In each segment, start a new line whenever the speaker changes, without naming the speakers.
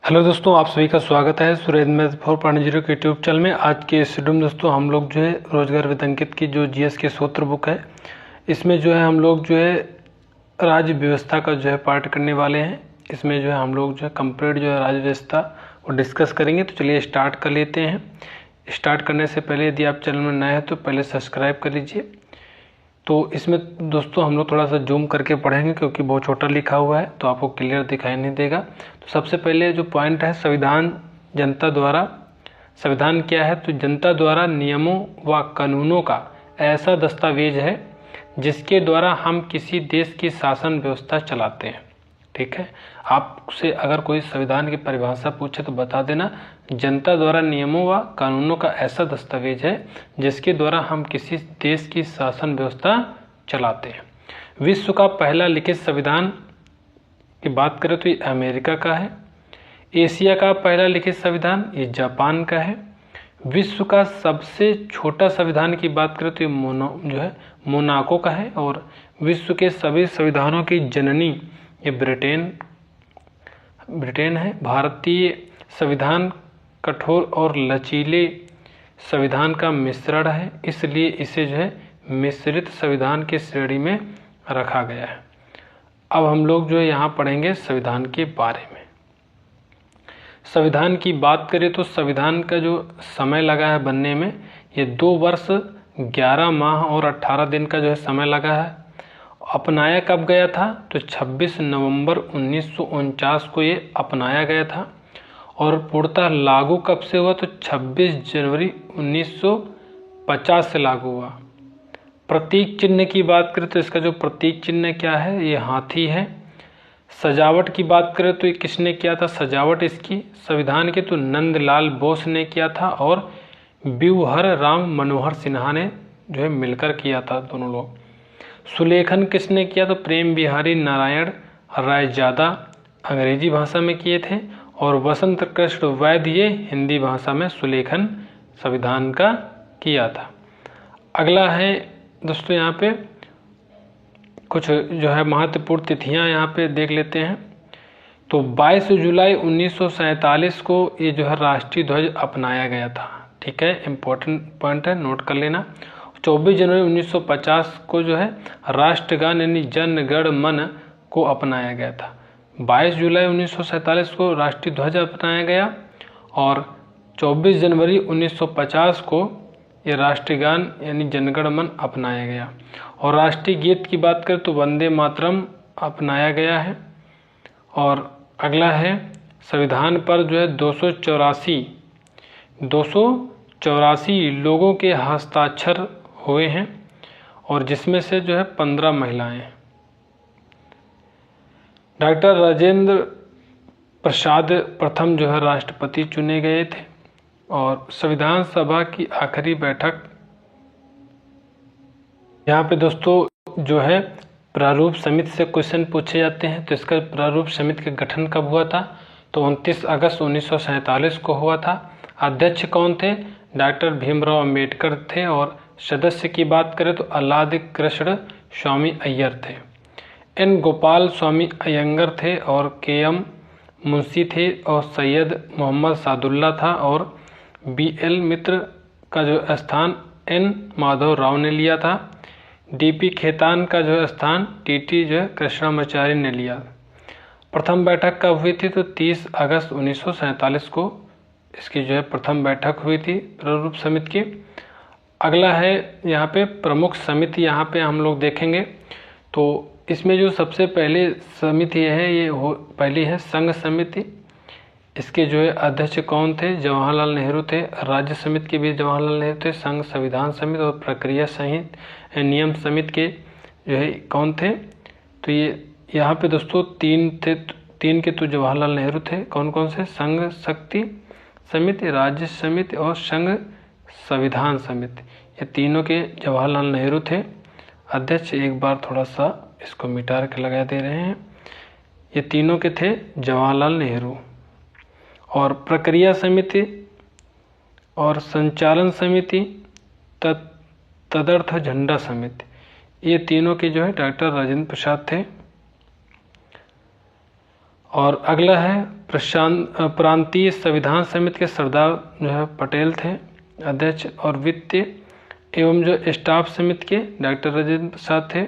Hello दोस्तों, आप सभी का स्वागत है सुरेंद्र मैथ 4.0 के यूट्यूब चैनल में। आज के इस वीडियो में दोस्तों हम लोग जो है रोजगार विदंकित की जो जीएस के सूत्र बुक है, इसमें जो है हम लोग जो है राज्य व्यवस्था का जो है पार्ट करने वाले हैं। इसमें जो है हम लोग जो है कंप्लीट जो है राज्य व्यवस्था वो डिस्कस करेंगे। तो चलिए स्टार्ट कर लेते हैं। स्टार्ट करने से पहले यदि आप चैनल में नए हैं तो पहले सब्सक्राइब कर लीजिए। तो इसमें दोस्तों हम लोग थोड़ा सा जूम करके पढ़ेंगे क्योंकि बहुत छोटा लिखा हुआ है तो आपको क्लियर दिखाई नहीं देगा। तो सबसे पहले जो पॉइंट है, संविधान जनता द्वारा, संविधान क्या है? तो जनता द्वारा नियमों व कानूनों का ऐसा दस्तावेज है जिसके द्वारा हम किसी देश की शासन व्यवस्था चलाते हैं। ठीक है, आपसे अगर कोई संविधान की परिभाषा पूछे तो बता देना, जनता द्वारा नियमों व कानूनों का ऐसा दस्तावेज है जिसके द्वारा हम किसी देश की शासन व्यवस्था चलाते हैं। विश्व का पहला लिखित संविधान की बात करें तो ये अमेरिका का है। एशिया का पहला लिखित संविधान ये जापान का है। विश्व का सबसे छोटा संविधान की बात करें तो ये मोनाको का है। और विश्व के सभी संविधानों की जननी ये ब्रिटेन है। भारतीय संविधान कठोर और लचीले संविधान का मिश्रण है, इसलिए इसे जो है मिश्रित संविधान की श्रेणी में रखा गया है। अब हम लोग जो है यहाँ पढ़ेंगे संविधान के बारे में। संविधान की बात करें तो संविधान का जो समय लगा है बनने में, ये 2 वर्ष 11 माह और 18 दिन का जो है समय लगा है। अपनाया कब गया था? तो 26 नवंबर 1949 को ये अपनाया गया था। और पूर्णतः लागू कब से हुआ? तो 26 जनवरी 1950 से लागू हुआ। प्रतीक चिन्ह की बात करें तो इसका जो प्रतीक चिन्ह क्या है, ये हाथी है। सजावट की बात करें तो ये किसने किया था सजावट इसकी संविधान की? तो नंदलाल बोस ने किया था और व्यूहर राम मनोहर सिन्हा ने जो है मिलकर किया था, दोनों लोग। सुलेखन किसने किया? तो प्रेम बिहारी नारायण रायजादा अंग्रेजी भाषा में किए थे और वसंत कृष्ण वैद्य ये हिंदी भाषा में सुलेखन संविधान का किया था। अगला है दोस्तों, यहाँ पे कुछ जो है महत्वपूर्ण तिथियाँ यहाँ पे देख लेते हैं। तो 22 जुलाई 1947 को ये जो है राष्ट्रीय ध्वज अपनाया गया था। ठीक है, इम्पोर्टेंट पॉइंट है, नोट कर लेना। 24 जनवरी 1950 को जो है राष्ट्रगान यानी जन गण मन को अपनाया गया था। 22 जुलाई 1947 को राष्ट्रीय ध्वज अपनाया गया और 24 जनवरी 1950 को ये राष्ट्रगान यानी जनगण मन अपनाया गया। और राष्ट्रीय गीत की बात करें तो वंदे मातरम अपनाया गया है। और अगला है संविधान पर जो है 284 लोगों के हस्ताक्षर हुए हैं और जिसमें से जो है 15 महिलाएं। डॉक्टर राजेंद्र प्रसाद प्रथम जो है राष्ट्रपति चुने गए थे। और संविधान सभा की आखिरी बैठक, यहाँ पे दोस्तों जो है प्रारूप समिति से क्वेश्चन पूछे जाते हैं। तो इसका प्रारूप समिति का गठन कब हुआ था? तो 29 अगस्त 1947 को हुआ था। अध्यक्ष कौन थे? डॉक्टर भीमराव अंबेडकर थे। और सदस्य की बात करें तो अल्लाद कृष्ण स्वामी अय्यर थे। एन गोपाल स्वामी अयंगर थे और के.एम. मुंशी थे और सैयद मोहम्मद सादुल्ला था। और बी.एल. मित्र का जो स्थान एन. माधव राव ने लिया था। डी.पी. खेतान का जो स्थान टी.टी. जो है कृष्णामाचार्य ने लिया। प्रथम बैठक कब हुई थी? तो 30 अगस्त 1947 को इसकी जो है प्रथम बैठक हुई थी प्रारूप समिति की। अगला है यहाँ पे प्रमुख समिति, यहाँ पे हम लोग देखेंगे। तो इसमें जो सबसे पहले समिति है ये पहली है संघ समिति। इसके जो है अध्यक्ष कौन थे? जवाहरलाल नेहरू थे। राज्य समिति के भी जवाहरलाल नेहरू थे। संघ संविधान समिति और प्रक्रिया संहित नियम समिति के जो है कौन थे? तो ये यहाँ पे दोस्तों 3 के तो जवाहरलाल नेहरू थे। कौन कौन से? संघ शक्ति समिति, राज्य समिति और संघ संविधान समिति, ये तीनों के जवाहरलाल नेहरू थे अध्यक्ष। एक बार थोड़ा सा इसको मिटा के लगा दे रहे हैं। ये तीनों के थे जवाहरलाल नेहरू। और प्रक्रिया समिति और संचालन समिति तदर्थ झंडा समिति, ये तीनों के जो है डॉक्टर राजेंद्र प्रसाद थे। और अगला है प्रांतीय संविधान समिति के सरदार जो है पटेल थे अध्यक्ष, और वित्तीय एवं जो स्टाफ समिति के डॉक्टर राजेंद्र प्रसाद थे।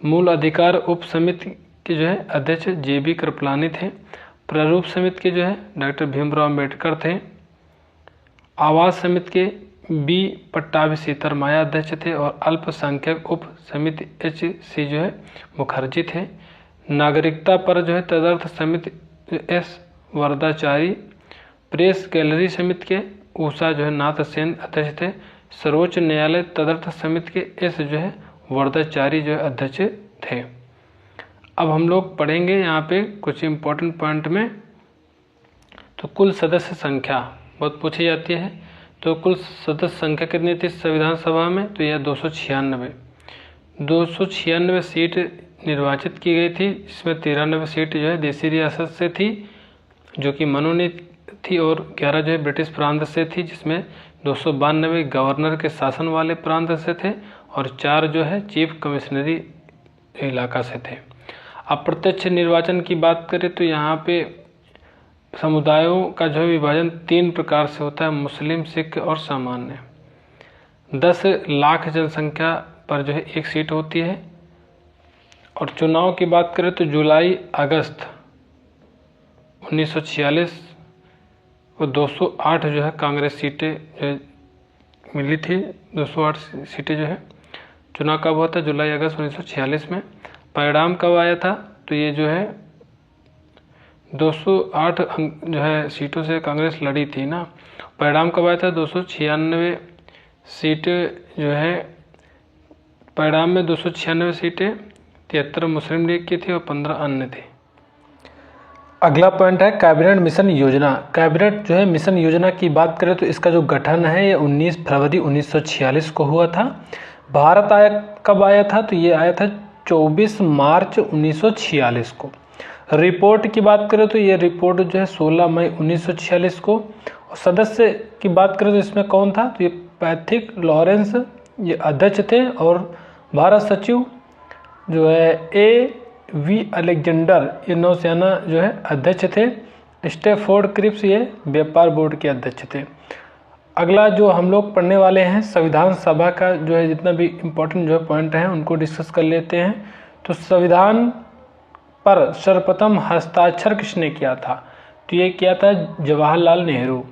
मूल अधिकार उप समिति के जो है अध्यक्ष JB कृपलानी थे। प्रारूप समिति के जो है डॉक्टर भीमराव अम्बेडकर थे। आवास समिति के B पट्टाभी सीतरमाया अध्यक्ष थे, और अल्पसंख्यक उप समिति HC जो है मुखर्जी थे। नागरिकता पर जो है तदर्थ समिति S वरदाचारी। प्रेस गैलरी समिति के ऊषा जो है नाथ सेन अध्यक्ष थे। सर्वोच्च न्यायालय तदर्थ समिति के S जो है वरदाचारी जो है अध्यक्ष थे। अब हम लोग पढ़ेंगे यहाँ पे कुछ इम्पोर्टेंट पॉइंट में। तो कुल सदस्य संख्या बहुत पूछी जाती है, तो कुल सदस्य संख्या कितनी थी संविधान सभा में, तो यह 296 सीट निर्वाचित की गई थी, इसमें 93 सीट जो है देसी रियासत से थी जो कि मनोनीत थी, और 11 जो है ब्रिटिश प्रांत से थी, जिसमें 292 गवर्नर के शासन वाले प्रांत से थे, और 4 जो है चीफ कमिश्नरी इलाका से थे। अप्रत्यक्ष निर्वाचन की बात करें तो यहाँ पे समुदायों का जो है विभाजन 3 प्रकार से होता है, मुस्लिम, सिख और सामान्य। 10 लाख जनसंख्या पर जो है 1 सीट होती है। और चुनाव की बात करें तो जुलाई अगस्त 1946 को 208 जो है कांग्रेस सीटें जो मिली थी। 208 सीटें जो है चुनाव कब हुआ था, जुलाई अगस्त 1946 में। परिणाम कब आया था, तो ये जो है 208 जो है सीटों से कांग्रेस लड़ी थी ना। परिणाम कब आया था, 296 सीटें जो है, परिणाम में 296 सीटें 73 मुस्लिम लीग की थी और 15 अन्य थी। अगला पॉइंट है कैबिनेट मिशन योजना। कैबिनेट जो है मिशन योजना की बात करें तो इसका जो गठन है ये 19 फरवरी 1946 को हुआ था। भारत कब आया था, तो ये आया था 24 मार्च 1946 को। रिपोर्ट की बात करें तो ये रिपोर्ट जो है 16 मई 1946 को। और सदस्य की बात करें तो इसमें कौन था, तो ये पैथिक लॉरेंस ये अध्यक्ष थे, और भारत सचिव जो है A.V. अलेक्जेंडर ये नौसेना जो है अध्यक्ष थे। स्टेफोर्ड क्रिप्स ये व्यापार बोर्ड के अध्यक्ष थे। अगला जो हम लोग पढ़ने वाले हैं संविधान सभा का जो है जितना भी इम्पोर्टेंट जो है पॉइंट हैं उनको डिस्कस कर लेते हैं। तो संविधान पर सर्वप्रथम हस्ताक्षर किसने किया था, तो ये किया था जवाहरलाल नेहरू।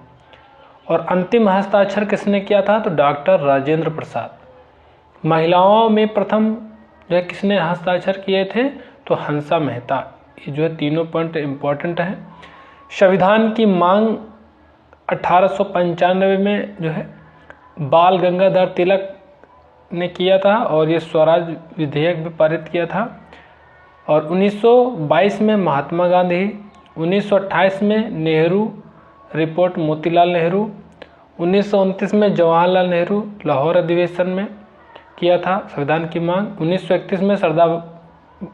और अंतिम हस्ताक्षर किसने किया था, तो डॉक्टर राजेंद्र प्रसाद। महिलाओं में प्रथम जो है किसने हस्ताक्षर किए थे, तो हंसा मेहता। ये जो है तीनों पॉइंट इम्पोर्टेंट हैं। संविधान की मांग 1895 में जो है बाल गंगाधर तिलक ने किया था, और ये स्वराज विधेयक भी पारित किया था। और 1922 में महात्मा गांधी, 1928 में नेहरू रिपोर्ट मोतीलाल नेहरू, 1929 में जवाहरलाल नेहरू लाहौर अधिवेशन में किया था संविधान की मांग। 1931 में सरदार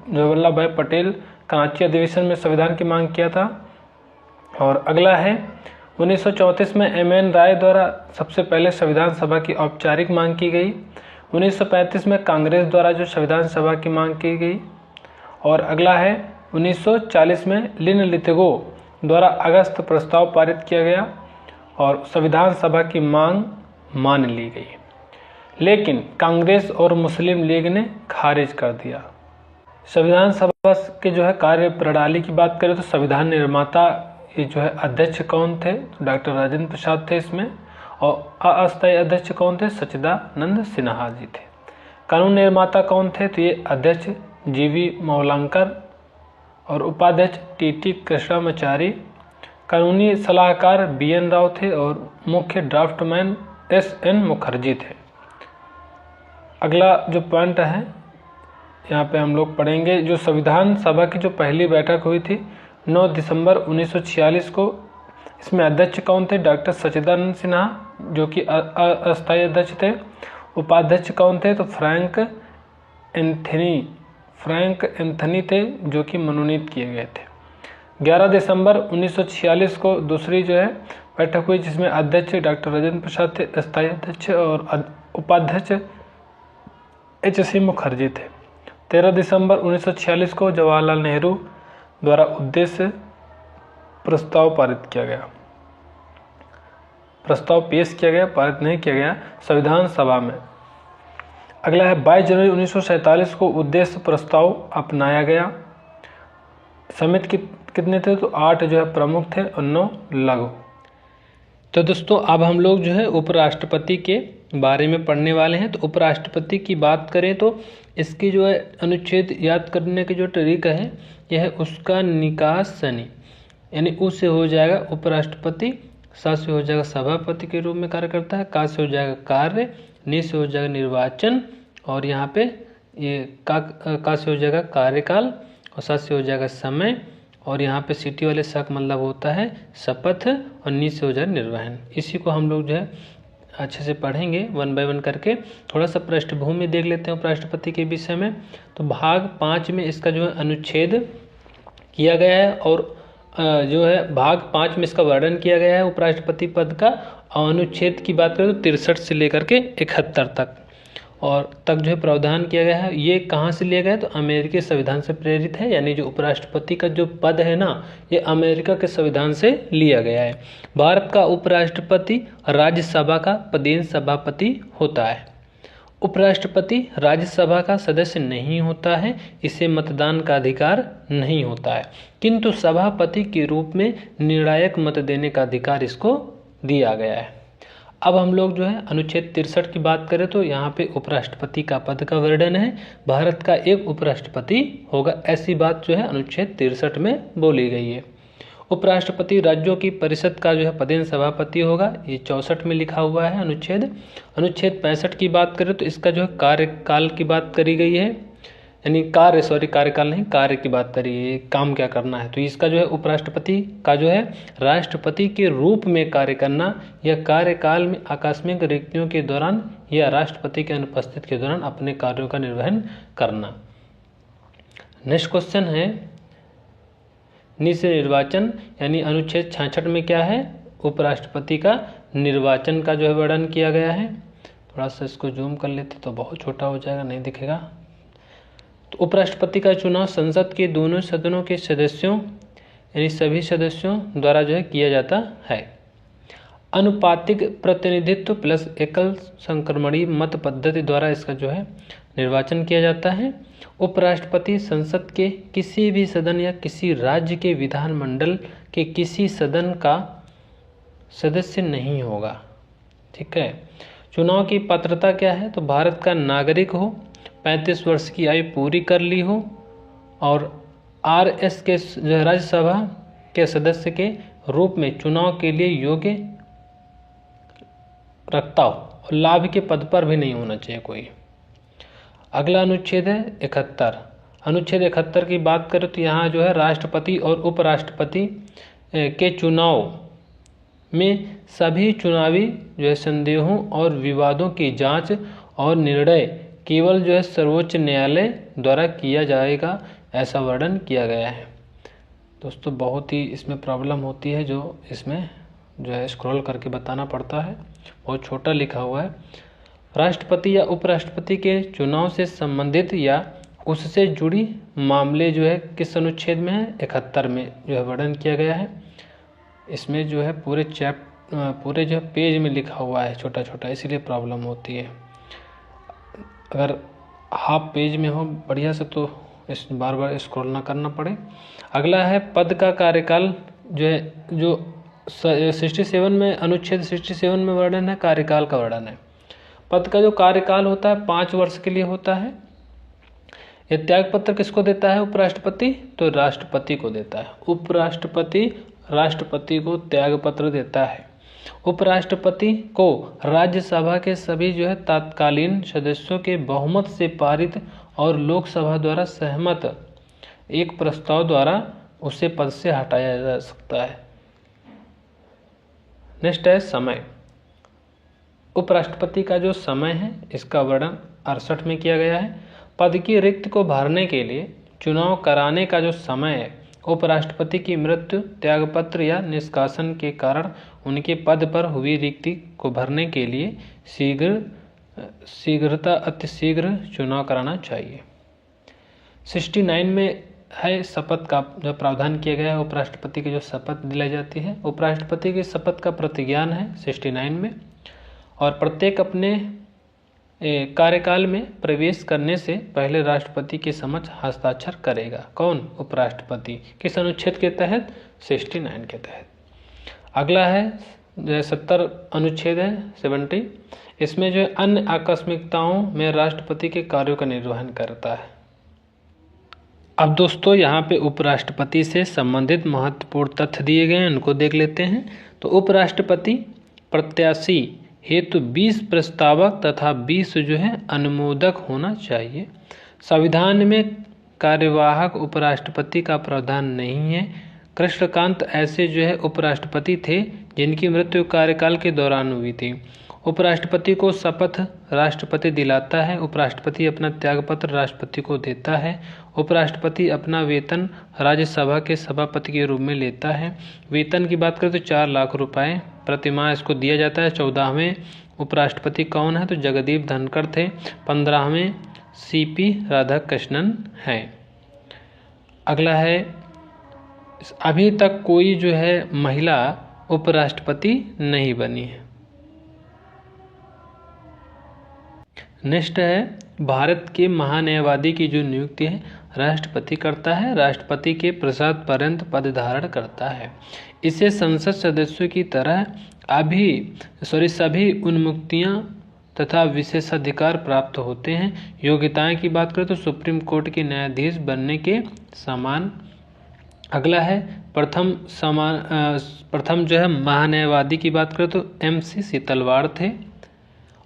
वल्लभ भाई पटेल कराची अधिवेशन में संविधान की मांग किया था। और अगला है 1934 में M.N. राय द्वारा सबसे पहले संविधान सभा की औपचारिक मांग की गई। 1935 में कांग्रेस द्वारा जो संविधान सभा की मांग की गई। और अगला है 1940 में लिन लिथगो द्वारा अगस्त प्रस्ताव पारित किया गया और संविधान सभा की मांग मान ली गई, लेकिन कांग्रेस और मुस्लिम लीग ने खारिज कर दिया। संविधान सभा के जो है कार्य प्रणाली की बात करें तो संविधान निर्माता ये जो है अध्यक्ष कौन थे, तो डॉक्टर राजेंद्र प्रसाद थे इसमें। और अस्थायी अध्यक्ष कौन थे, सच्चिदानंद सिन्हा जी थे। कानून निर्माता कौन थे, तो ये अध्यक्ष G.V. मौलांकर और उपाध्यक्ष T.T. कृष्णामाचारी। कानूनी सलाहकार B.N. राव थे और मुख्य ड्राफ्टमैन S.N. मुखर्जी थे। अगला जो पॉइंट है यहाँ पे हम लोग पढ़ेंगे, जो संविधान सभा की जो पहली बैठक हुई थी 9 दिसंबर 1946 को, इसमें अध्यक्ष कौन थे, डॉक्टर सच्चिदानंद सिन्हा जो कि अस्थायी अध्यक्ष थे। उपाध्यक्ष कौन थे, तो फ्रैंक एंथनी थे जो कि मनोनीत किए गए थे। 11 दिसंबर 1946 को दूसरी जो है बैठक हुई जिसमें अध्यक्ष डॉक्टर राजेंद्र प्रसाद थे, अस्थायी अध्यक्ष, और उपाध्यक्ष H.C. मुखर्जी थे। 13 दिसंबर 1946 को जवाहरलाल नेहरू द्वारा उद्देश्य प्रस्ताव पारित किया गया। प्रस्ताव पेश किया गया, पारित नहीं किया गया संविधान सभा में। अगला है 22 जनवरी 1947 को उद्देश्य प्रस्ताव अपनाया गया। समिति कितने थे? तो 8 जो है प्रमुख थे और 9 लघु। तो दोस्तों अब हम लोग जो है उपराष्ट्रपति के बारे में पढ़ने वाले हैं। तो उपराष्ट्रपति की बात करें तो इसकी जो है अनुच्छेद याद करने की जो तरीका है यह है उसका निकासनी, यानी उ से हो जाएगा उपराष्ट्रपति, सा से हो जाएगा सभापति के रूप में कार्य करता है, का से हो जाएगा कार्य, नि से हो जाएगा निर्वाचन, और यहाँ पे ये का से हो जाएगा कार्यकाल, और सा से हो जाएगा समय, और यहाँ पे सिटी वाले सा का मतलब होता है शपथ, और नी से हो जाएगा निर्वहन। इसी को हम लोग जो है अच्छे से पढ़ेंगे 1 बाय 1 करके। थोड़ा सा पृष्ठभूमि देख लेते हैं उपराष्ट्रपति के विषय में। तो भाग 5 में इसका जो है अनुच्छेद किया गया है, और जो है भाग 5 में इसका वर्णन किया गया है उपराष्ट्रपति पद का। और अनुच्छेद की बात करें तो 63 से लेकर के 71 तक और तक जो है प्रावधान किया गया है। ये कहाँ से लिया गया है? तो अमेरिकी संविधान से प्रेरित है, यानी जो उपराष्ट्रपति का जो पद है ना, ये अमेरिका के संविधान से लिया गया है। भारत का उपराष्ट्रपति राज्यसभा का पदेन सभापति होता है। उपराष्ट्रपति राज्यसभा का सदस्य नहीं होता है, इसे मतदान का अधिकार नहीं होता है, किंतु सभापति के रूप में निर्णायक मत देने का अधिकार इसको दिया गया है। अब हम लोग जो है अनुच्छेद 63 की बात करें तो यहाँ पे उपराष्ट्रपति का पद का वर्णन है। भारत का एक उपराष्ट्रपति होगा, ऐसी बात जो है अनुच्छेद 63 में बोली गई है। उपराष्ट्रपति राज्यों की परिषद का जो है पदेन सभापति होगा, ये 64 में लिखा हुआ है अनुच्छेद। अनुच्छेद 65 की बात करें तो इसका जो है कार्यकाल की बात करी गई है, यानी कार्यकाल नहीं, कार्य की बात करी है, काम क्या करना है। तो इसका जो है उपराष्ट्रपति का जो है राष्ट्रपति के रूप में कार्य करना या कार्यकाल में आकस्मिक रिक्तियों के दौरान या राष्ट्रपति के अनुपस्थिति के दौरान अपने कार्यों का निर्वहन करना। नेक्स्ट क्वेश्चन है नि से निर्वाचन, यानी अनुच्छेद 66 में क्या है? उपराष्ट्रपति का निर्वाचन का जो है वर्णन किया गया है। थोड़ा सा इसको जूम कर लेते तो बहुत छोटा हो जाएगा, नहीं दिखेगा। तो उपराष्ट्रपति का चुनाव संसद के दोनों सदनों के सदस्यों यानी सभी सदस्यों द्वारा जो है किया जाता है। अनुपातिक प्रतिनिधित्व प्लस एकल संक्रमणीय मत पद्धति द्वारा इसका जो है निर्वाचन किया जाता है। उपराष्ट्रपति संसद के किसी भी सदन या किसी राज्य के विधानमंडल के किसी सदन का सदस्य नहीं होगा। ठीक है। चुनाव की पात्रता क्या है? तो भारत का नागरिक हो, 35 वर्ष की आयु पूरी कर ली हो और RS के राज्यसभा के सदस्य के रूप में चुनाव के लिए योग्य रखता हो और लाभ के पद पर भी नहीं होना चाहिए कोई। अगला अनुच्छेद है 71। अनुच्छेद 71 की बात करें तो यहाँ जो है राष्ट्रपति और उपराष्ट्रपति के चुनाव में सभी चुनावी जो है संदेहों और विवादों की जांच और निर्णय केवल जो है सर्वोच्च न्यायालय द्वारा किया जाएगा, ऐसा वर्णन किया गया है। दोस्तों बहुत ही इसमें प्रॉब्लम होती है, जो इसमें जो है स्क्रॉल करके बताना पड़ता है, बहुत छोटा लिखा हुआ है। राष्ट्रपति या उपराष्ट्रपति के चुनाव से संबंधित या उससे जुड़ी मामले जो है किस अनुच्छेद में है? 71 में जो है वर्णन किया गया है। इसमें जो है पूरे जो है पेज में लिखा हुआ है छोटा छोटा, इसीलिए प्रॉब्लम होती है। अगर हाफ पेज में हो बढ़िया से तो इस बार बार स्क्रॉल ना करना पड़े। अगला है पद का कार्यकाल जो है, जो 67 में अनुच्छेद 67 में वर्णन है, कार्यकाल का वर्णन है। पद का जो कार्यकाल होता है 5 वर्ष के लिए होता है। यह त्याग पत्र किसको देता है? उपराष्ट्रपति, तो राष्ट्रपति को देता है। उपराष्ट्रपति राष्ट्रपति को त्याग पत्र देता है। उपराष्ट्रपति को राज्यसभा के सभी जो है तत्कालीन सदस्यों के बहुमत से पारित और लोकसभा द्वारा सहमत एक प्रस्ताव द्वारा उसे पद से हटाया जा सकता है। नेक्स्ट है समय। उपराष्ट्रपति का जो समय है इसका वर्णन 68 में किया गया है। पद की रिक्त को भरने के लिए चुनाव कराने का जो समय है, उपराष्ट्रपति की मृत्यु, त्यागपत्र या निष्कासन के कारण उनके पद पर हुई रिक्ति को भरने के लिए अतिशीघ्र चुनाव कराना चाहिए। 69 में है शपथ का जो प्रावधान किया गया है, उपराष्ट्रपति की जो शपथ दिलाई जाती है। उपराष्ट्रपति की शपथ का प्रतिज्ञान है 69 में, और प्रत्येक अपने कार्यकाल में प्रवेश करने से पहले राष्ट्रपति के समक्ष हस्ताक्षर करेगा। कौन? उपराष्ट्रपति। किस अनुच्छेद के तहत? 69 के तहत। अगला है जो 70 अनुच्छेद है 70, इसमें जो अन्य आकस्मिकताओं में राष्ट्रपति के कार्यों का निर्वहन करता है। अब दोस्तों यहाँ पे उपराष्ट्रपति से संबंधित महत्वपूर्ण तथ्य दिए गए हैं, उनको देख लेते हैं। तो उपराष्ट्रपति प्रत्याशी हेतु 20 प्रस्तावक तथा 20 जो है अनुमोदक होना चाहिए। संविधान में कार्यवाहक उपराष्ट्रपति का प्रावधान नहीं है। कृष्णकांत ऐसे जो है उपराष्ट्रपति थे जिनकी मृत्यु कार्यकाल के दौरान हुई थी। उपराष्ट्रपति को शपथ राष्ट्रपति दिलाता है। उपराष्ट्रपति अपना त्यागपत्र राष्ट्रपति को देता है। उपराष्ट्रपति अपना वेतन राज्यसभा के सभापति के रूप में लेता है। वेतन की बात करें तो 4 लाख रुपए प्रतिमाह इसको दिया जाता है। 14वें उपराष्ट्रपति कौन है? तो जगदीप धनखड़ थे। 15वें सीपी राधाकृष्णन हैं। अगला है, अभी तक कोई जो है महिला उपराष्ट्रपति नहीं बनी है। नेक्स्ट है, भारत के महान्यायवादी की जो नियुक्ति है राष्ट्रपति करता है। राष्ट्रपति के प्रसाद पर्यंत पद धारण करता है। इसे संसद सदस्यों की तरह सभी उन्मुक्तियां तथा विशेषाधिकार प्राप्त होते हैं। योग्यताएं की बात करें तो सुप्रीम कोर्ट के न्यायाधीश बनने के समान। अगला है, प्रथम जो है महान्यायवादी की बात करें तो MC सीतलवाड़ थे।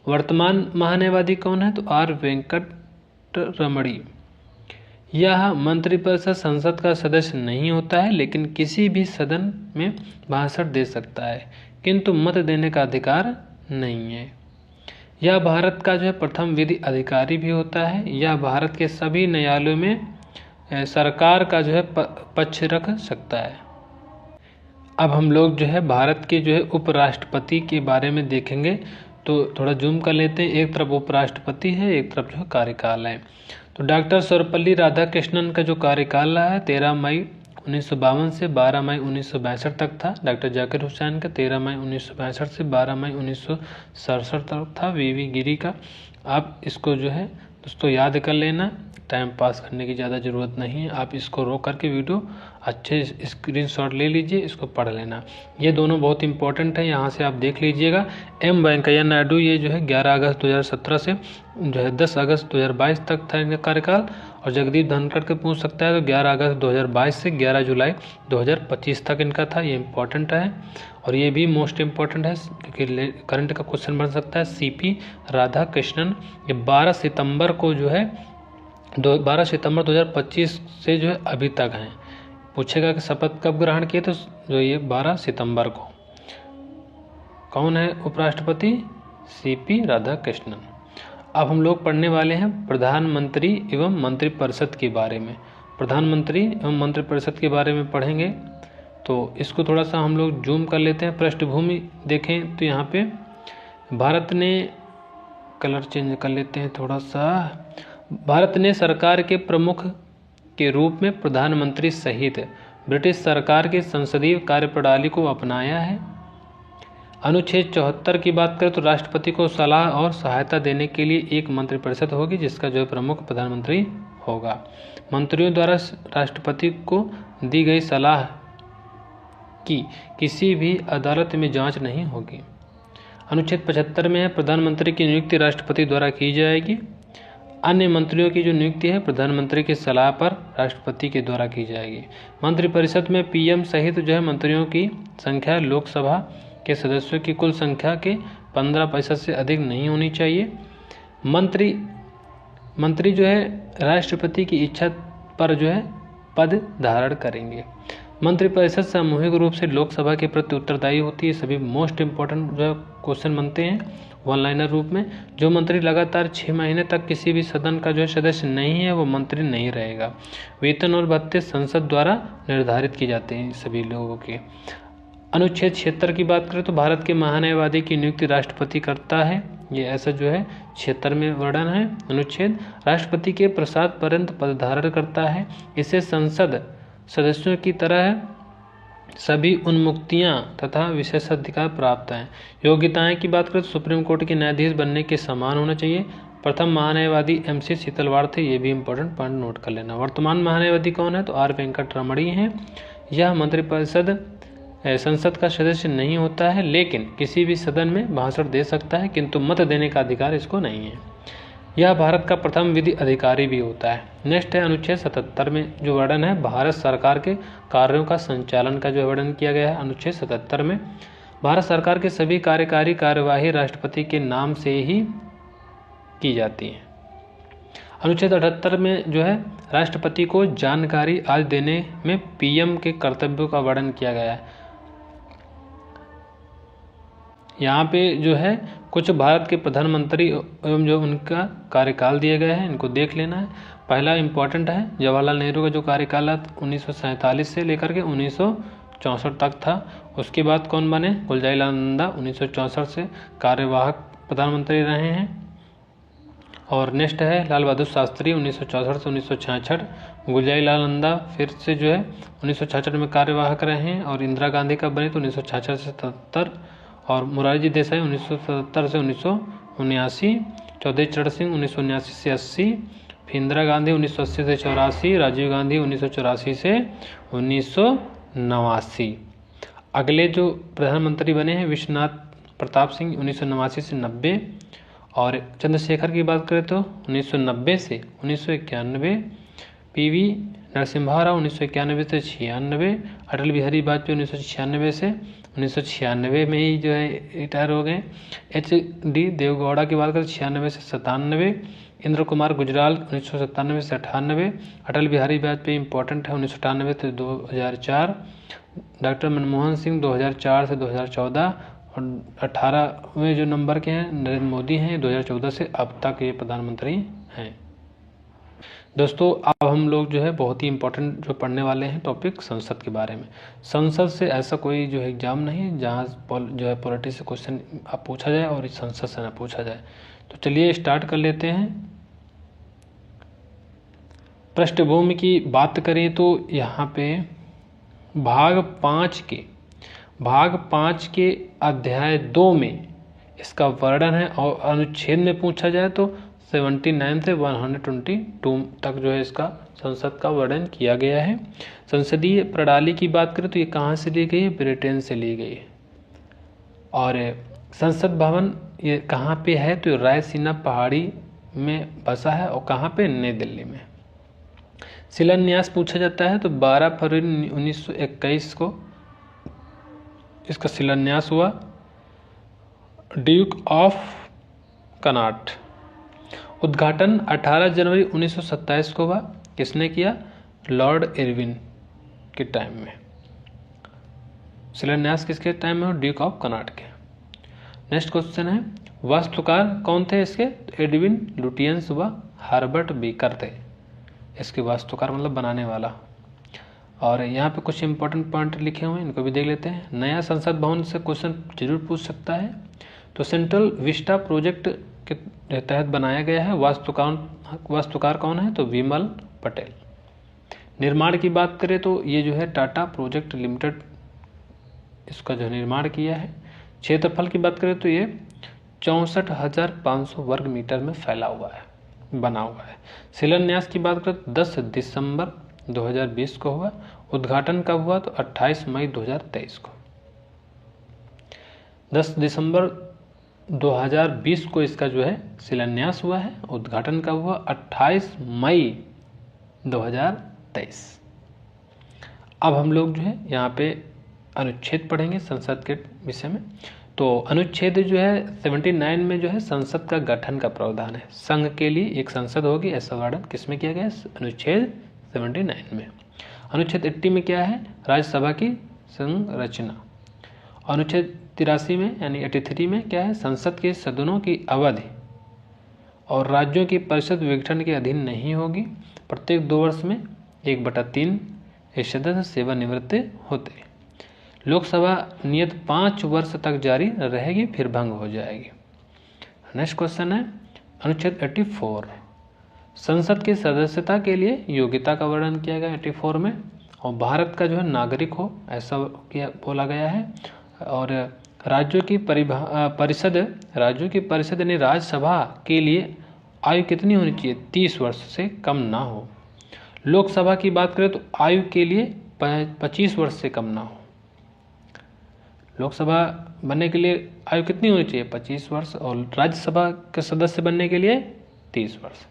वर्तमान महान्यायवादी कौन है? तो R वेंकटरमणी। यह मंत्रिपरिषद संसद का सदस्य नहीं होता है, लेकिन किसी भी सदन में भाषण दे सकता है, किंतु मत देने का अधिकार नहीं है। यह भारत का जो है प्रथम विधि अधिकारी भी होता है। यह भारत के सभी न्यायालयों में सरकार का जो है पक्ष रख सकता है। अब हम लोग जो है भारत के जो है उपराष्ट्रपति के बारे में देखेंगे, तो थोड़ा जूम कर लेते हैं। एक तरफ उपराष्ट्रपति है, एक तरफ जो कार्यकाल है। तो डॉक्टर सर्वपल्ली राधाकृष्णन का जो कार्यकाल रहा है 13 मई 1952 से 12 मई 1962 तक था। डॉक्टर जाकिर हुसैन का 13 मई 1962 से 12 मई 1967 तक था। VV गिरी का, आप इसको जो है दोस्तों याद कर लेना, टाइम पास करने की ज़्यादा ज़रूरत नहीं है। आप इसको रोक करके वीडियो अच्छे स्क्रीनशॉट ले लीजिए, इसको पढ़ लेना। ये दोनों बहुत इंपॉर्टेंट है, यहाँ से आप देख लीजिएगा। M वेंकैया नायडू, ये जो है 11 अगस्त 2017 से जो है 10 अगस्त 2022 तक था इनका कार्यकाल। और जगदीप धनखड़ के पूछ सकता है तो 11 अगस्त 2022 से 11 जुलाई 2025 तक इनका था। ये इंपॉर्टेंट है, और ये भी मोस्ट इम्पॉर्टेंट है क्योंकि करंट का क्वेश्चन बन सकता है। CP राधाकृष्णन ये 12 सितंबर को जो है 12 सितंबर 2025 से जो है अभी तक हैं। पूछेगा कि शपथ कब ग्रहण किए, तो जो ये 12 सितंबर को। कौन है उपराष्ट्रपति? CP राधाकृष्णन। अब हम लोग पढ़ने वाले हैं प्रधानमंत्री एवं मंत्रिपरिषद के बारे में। प्रधानमंत्री एवं मंत्रिपरिषद के बारे में पढ़ेंगे, तो इसको थोड़ा सा हम लोग जूम कर लेते हैं। पृष्ठभूमि देखें तो यहाँ पे भारत ने, कलर चेंज कर लेते हैं थोड़ा सा। भारत ने सरकार के प्रमुख के रूप में प्रधानमंत्री सहित ब्रिटिश सरकार की संसदीय कार्यप्रणाली को अपनाया है। अनुच्छेद 74 की बात करें तो राष्ट्रपति को सलाह और सहायता देने के लिए एक मंत्रिपरिषद होगी, जिसका जो प्रमुख प्रधानमंत्री होगा। मंत्रियों द्वारा राष्ट्रपति को दी गई सलाह की किसी भी अदालत में जांच नहीं होगी। अनुच्छेद 75 में है, प्रधानमंत्री की नियुक्ति राष्ट्रपति द्वारा की जाएगी। अन्य मंत्रियों की जो नियुक्ति है प्रधानमंत्री की सलाह पर राष्ट्रपति के द्वारा की जाएगी। मंत्रिपरिषद में PM सहित जो है मंत्रियों की संख्या लोकसभा के सदस्यों की कुल संख्या के 15% से अधिक नहीं होनी चाहिए। मंत्री जो है राष्ट्रपति की इच्छा पर जो है पद धारण करेंगे। मंत्रिपरिषद सामूहिक रूप से लोकसभा के प्रति उत्तरदायी होती है। सभी मोस्ट इंपॉर्टेंट जो क्वेश्चन बनते हैं वन लाइनर रूप में। जो मंत्री लगातार 6 महीने तक किसी भी सदन का जो सदस्य नहीं है वो मंत्री नहीं रहेगा। वेतन और भत्ते संसद द्वारा निर्धारित किए जाते हैं सभी लोगों के। अनुच्छेद 76 की बात करें तो भारत के महान्यायवादी की नियुक्ति राष्ट्रपति करता है। ये ऐसा जो है 76 में वर्णन है अनुच्छेद। राष्ट्रपति के प्रसाद पर्यंत पद धारण करता है। इसे संसद सदस्यों की तरह सभी उन्मुक्तियां तथा विशेषाधिकार प्राप्त हैं। योग्यताएं की बात करें तो सुप्रीम कोर्ट के न्यायाधीश बनने के समान होना चाहिए। प्रथम महान्यायवादी MC शीतलवाड़ थे, ये भी इंपॉर्टेंट पॉइंट नोट कर लेना। वर्तमान महान्यायवादी कौन है तो R वेंकटरमणी हैं। यह मंत्रिपरिषद संसद का सदस्य नहीं होता है, लेकिन किसी भी सदन में भाषण दे सकता है, किंतु मत देने का अधिकार इसको नहीं है। यह भारत का प्रथम विधि अधिकारी भी होता है। नेक्स्ट है अनुच्छेद 77 में जो वर्णन है भारत सरकार के कार्यों का संचालन का जो वर्णन किया गया है। अनुच्छेद 77 में भारत सरकार के सभी कार्यकारी कार्यवाही राष्ट्रपति के नाम से ही की जाती है। अनुच्छेद 78 में जो है राष्ट्रपति को जानकारी आज देने में PM के कर्तव्यों का वर्णन किया गया है। यहाँ पे जो है कुछ भारत के प्रधानमंत्री एवं जो उनका कार्यकाल दिए गए हैं, इनको देख लेना है। पहला इंपॉर्टेंट है जवाहरलाल नेहरू का जो कार्यकाल 1947 से लेकर के 1964 तक था। उसके बाद कौन बने गुलज़ारी लाल नंदा 1964 से कार्यवाहक प्रधानमंत्री रहे हैं। और नेक्स्ट है लाल बहादुर शास्त्री 1964 से 1966। गुलज़ारी लाल नंदा फिर से जो है 1966 में कार्यवाहक रहे हैं। और इंदिरा गांधी कब बने तो 1966 से 77। और मोरारजी देसाई 1977 से 1979। चौधरी चरण सिंह 1979 से 80। फिर इंदिरा गांधी 1980 से 84। राजीव गांधी 1984 से 1989। अगले जो प्रधानमंत्री बने हैं विश्वनाथ प्रताप सिंह 1989 से 90। और चंद्रशेखर की बात करें तो 1990 से 1991। PV नरसिम्हा राव 1991 से 96। अटल बिहारी वाजपेयी 1996 से 1996 में ही जो है रिटायर हो गए। HD देवगौड़ा की बात करें 96 से 97। इंद्र कुमार गुजराल 1997 से 98। अटल बिहारी वाजपेयी इंपॉर्टेंट है 1998 से 2004। डॉक्टर मनमोहन सिंह 2004 से 2014। और 18वें जो नंबर के हैं नरेंद्र मोदी हैं 2014 से अब तक ये प्रधानमंत्री हैं। दोस्तों अब हम लोग जो है बहुत ही इंपॉर्टेंट जो पढ़ने वाले हैं टॉपिक संसद के बारे में। संसद से ऐसा कोई जो है एग्जाम नहीं है जहाँ जो है पॉलिटी से क्वेश्चन आप पूछा जाए और इस संसद से ना पूछा जाए। तो चलिए स्टार्ट कर लेते हैं। पृष्ठभूमि की बात करें तो यहाँ पे भाग 5 के अध्याय 2 में इसका वर्णन है। और अनुच्छेद में पूछा जाए तो 79 से 122 तक जो है इसका संसद का वर्णन किया गया है। संसदीय प्रणाली की बात करें तो ये कहाँ से ली गई है ब्रिटेन से ली गई है। और संसद भवन ये कहाँ पे है तो रायसीना पहाड़ी में बसा है। और कहाँ पे नई दिल्ली में। शिलान्यास पूछा जाता है तो 12 फरवरी 1921 को इसका शिलान्यास हुआ ड्यूक ऑफ कनाट। उद्घाटन 18 जनवरी 1927 को हुआ। किसने किया लॉर्ड इरविन के टाइम में। शिलान्यास किसके टाइम में हो ड्यूक ऑफ कनाट के। नेक्स्ट क्वेश्चन है वास्तुकार कौन थे इसके एडविन लुटियंस व हर्बर्ट बीकर थे इसके वास्तुकार मतलब बनाने वाला। और यहाँ पे कुछ इंपॉर्टेंट पॉइंट लिखे हुए हैं इनको भी देख लेते हैं। नया संसद भवन से क्वेश्चन जरूर पूछ सकता है। तो सेंट्रल विस्टा प्रोजेक्ट के तहत बनाया गया है। वास्तुकार कौन है तो विमल पटेल। निर्माण की बात करें तो ये जो है टाटा प्रोजेक्ट लिमिटेड इसका जो निर्माण किया है। क्षेत्रफल की बात करें तो ये 64,500 वर्ग मीटर में फैला हुआ है बना हुआ है। शिलान्यास की बात करें तो 10 दिसंबर 2020 को हुआ। उद्घाटन कब हुआ तो 28 मई 2023 को। 10 दिसंबर 2020 को इसका जो है शिलान्यास हुआ है। उद्घाटन कब हुआ 28 मई 2023। अब हम लोग जो है यहाँ पे अनुच्छेद पढ़ेंगे संसद के विषय में। तो अनुच्छेद जो है 79 में जो है संसद का गठन का प्रावधान है। संघ के लिए एक संसद होगी ऐसा वर्णन किसमें किया गया है अनुच्छेद 79 में। अनुच्छेद 80 में क्या है राज्यसभा की संरचना। अनुच्छेद 83 में यानी 83 में क्या है संसद के सदनों की अवधि और राज्यों की परिषद विघटन के अधीन नहीं होगी। प्रत्येक 2 वर्ष में 1/3 सदस्य सेवानिवृत्त होते। लोकसभा नियत 5 वर्ष तक जारी रहेगी फिर भंग हो जाएगी। नेक्स्ट क्वेश्चन है अनुच्छेद 84, संसद की सदस्यता के लिए योग्यता का वर्णन किया गया 84 में। और भारत का जो है नागरिक हो ऐसा बोला गया है। और राज्यों की परिषद यानी राज्यसभा के लिए आयु कितनी होनी चाहिए? 30 वर्ष से कम ना हो। लोकसभा की बात करें तो आयु के लिए 25 वर्ष से कम ना हो। लोकसभा बनने के लिए आयु कितनी होनी चाहिए? 25 वर्ष। और राज्यसभा के सदस्य बनने के लिए 30 वर्ष।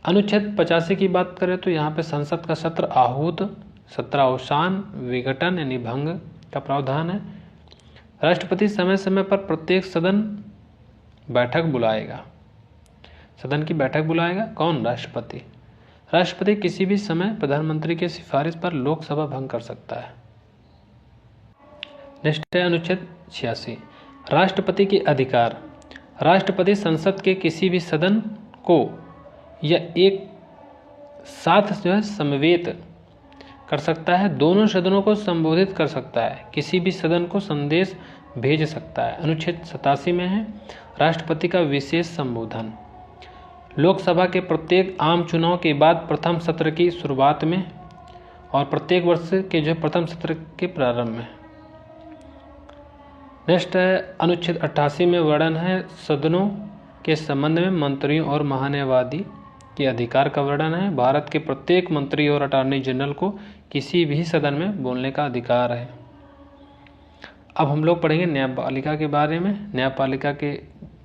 अनुच्छेद 85 की बात करें तो यहाँ पे संसद का सत्र आहूत, सत्र अवसान, विघटन यानी भंग का प्रावधान है। राष्ट्रपति समय समय पर प्रत्येक सदन बैठक बुलाएगा। सदन की बैठक बुलाएगा कौन? राष्ट्रपति। राष्ट्रपति किसी भी समय प्रधानमंत्री की सिफारिश पर लोकसभा भंग कर सकता है। नेक्स्ट है अनुच्छेद 86, राष्ट्रपति के अधिकार। राष्ट्रपति संसद के किसी भी सदन को या एक साथ जो है समवेत कर सकता है, दोनों सदनों को संबोधित कर सकता है, किसी भी सदन को संदेश भेज सकता है। अनुच्छेद 87 में है राष्ट्रपति का विशेष संबोधन। लोकसभा के प्रत्येक आम चुनाव के बाद प्रथम सत्र की शुरुआत में और प्रत्येक वर्ष के जो प्रथम सत्र के प्रारंभ में। नेक्स्ट है अनुच्छेद 88 में वर्णन है सदनों के संबंध में मंत्रियों और महान्यायवादी के अधिकार का वर्णन है। भारत के प्रत्येक मंत्री और अटॉर्नी जनरल को किसी भी सदन में बोलने का अधिकार है। अब हम लोग पढ़ेंगे न्यायपालिका के बारे में। न्यायपालिका के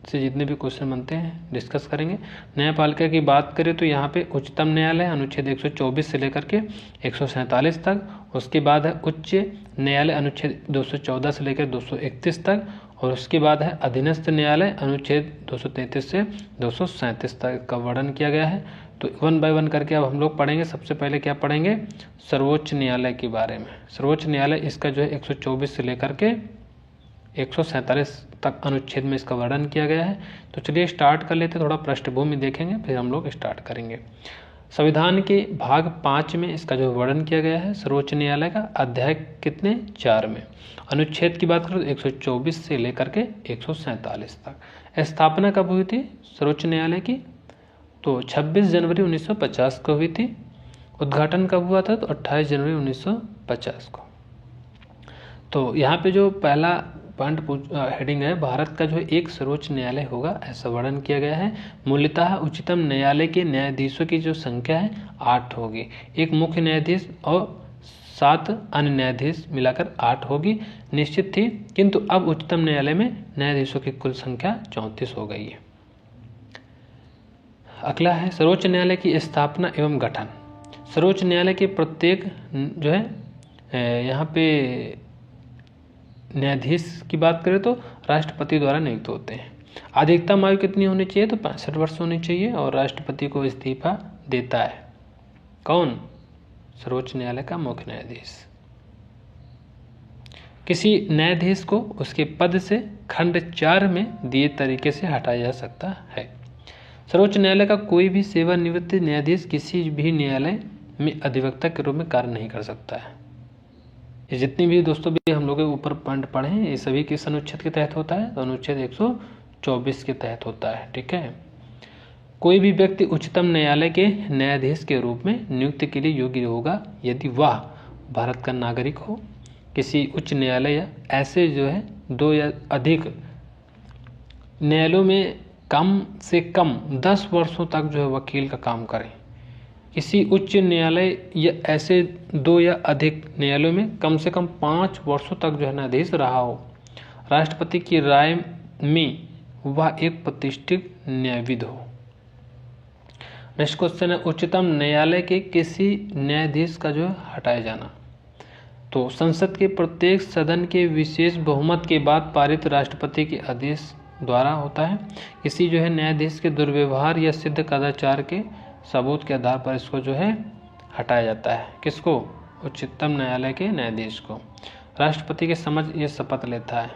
से जितने भी क्वेश्चन बनते हैं डिस्कस करेंगे। न्यायपालिका की बात करें तो यहाँ पे उच्चतम न्यायालय अनुच्छेद 124 से लेकर के 147 तक। उसके बाद है उच्च न्यायालय अनुच्छेद 214 से लेकर 231 तक। और उसके बाद है अधीनस्थ न्यायालय अनुच्छेद 233 से 237 तक का वर्णन किया गया है। तो 1 बाय 1 करके अब हम लोग पढ़ेंगे। सबसे पहले क्या पढ़ेंगे? सर्वोच्च न्यायालय के बारे में। सर्वोच्च न्यायालय इसका जो है 124 से लेकर के 147 तक अनुच्छेद में इसका वर्णन किया गया है। तो चलिए स्टार्ट कर लेते हैं, थोड़ा पृष्ठभूमि देखेंगे फिर हम लोग स्टार्ट करेंगे। संविधान के भाग 5 में इसका जो वर्णन किया गया है सर्वोच्च न्यायालय का, अध्याय कितने? 4 में। अनुच्छेद की बात करें तो 124 से लेकर के 147 तक। स्थापना कब हुई थी सर्वोच्च न्यायालय की? तो 26 जनवरी 1950 को हुई थी। उद्घाटन कब हुआ था? तो 28 जनवरी 1950 को। तो यहाँ पे जो पहला पॉइंट हेडिंग है, भारत का जो एक सर्वोच्च न्यायालय होगा ऐसा वर्णन किया गया है। मूलतः उच्चतम न्यायालय के न्यायाधीशों की जो संख्या है 8 होगी। एक मुख्य न्यायाधीश और 7 अन्य न्यायाधीश मिलाकर 8 होगी, निश्चित थी। किंतु अब उच्चतम न्यायालय में न्यायाधीशों की कुल संख्या 34 हो गई है। अगला है सर्वोच्च न्यायालय की स्थापना एवं गठन। सर्वोच्च न्यायालय के प्रत्येक जो है यहाँ पे न्यायाधीश की बात करें तो राष्ट्रपति द्वारा नियुक्त होते हैं। अधिकतम आयु कितनी होनी चाहिए? तो 65 वर्ष होनी चाहिए। और राष्ट्रपति को इस्तीफा देता है कौन? सर्वोच्च न्यायालय का मुख्य न्यायाधीश। किसी न्यायाधीश को उसके पद से खंड 4 में दिए तरीके से हटाया जा सकता है। सर्वोच्च न्यायालय का कोई भी सेवानिवृत्त न्यायाधीश किसी भी न्यायालय में अधिवक्ता के रूप में कार्य नहीं कर सकता है। ये जितनी भी दोस्तों भी हम लोग ऊपर पॉइंट पढ़े हैं ये सभी किस अनुच्छेद के तहत होता है? तो अनुच्छेद 124 के तहत होता है। ठीक है। कोई भी व्यक्ति उच्चतम न्यायालय के न्यायाधीश के रूप में नियुक्ति के लिए योग्य होगा यदि वह भारत का नागरिक हो, किसी उच्च न्यायालय या ऐसे जो है 2 या अधिक न्यायालयों में कम से कम 10 वर्षों तक जो है वकील का काम करें। किसी उच्च न्यायालय या ऐसे 2 या अधिक न्यायालयों में कम से कम 5 वर्षों तक जो है न्यायाधीश रहा हो। राष्ट्रपति की राय में वह एक प्रतिष्ठित न्यायविद हो। नेक्स्ट क्वेश्चन है उच्चतम न्यायालय के किसी न्यायाधीश का जो है हटाया जाना। तो संसद के प्रत्येक सदन के विशेष बहुमत के बाद पारित राष्ट्रपति के आदेश द्वारा होता है। किसी जो है न्यायाधीश के दुर्व्यवहार या सिद्ध कदाचार के सबूत के आधार पर इसको जो है हटाया जाता है। किसको? उच्चतम न्यायालय के न्यायाधीश को। राष्ट्रपति के समझ ये शपथ लेता है।